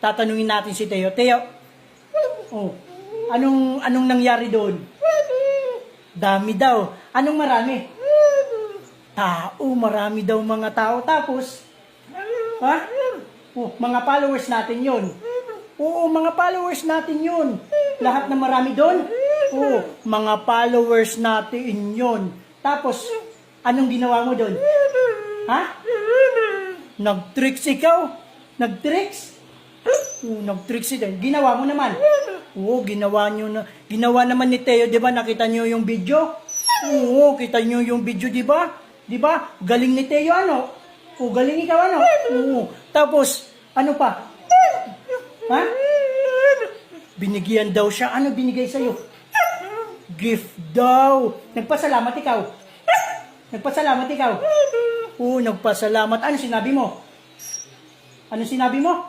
tatanungin natin si Teo. Teo, oh, anong nangyari doon? Dami daw. Anong marami? Tao, marami daw mga tao. Tapos, ha? Oh, mga followers natin yun. Oo, mga followers natin yun. Lahat na marami doon? Oo, mga followers natin yun. Tapos, anong ginawa mo doon? Ha? Nag-tricks ikaw? Nag-tricks? Oo, nag-tricks ikaw. Ginawa mo naman? Oo, ginawa naman ni Teo, di ba? Nakita niyo yung video? Oo, kita niyo yung video, di ba? Di ba? Galing ni Teo, ano? Oo, galing ikaw, ano? Oo. Tapos, ano pa? Ha? Binigyan daw siya. Ano binigay sa'yo? Gift daw. Nagpasalamat ikaw. Nagpasalamat ikaw. Oo, nagpasalamat. Ano sinabi mo? Ano sinabi mo?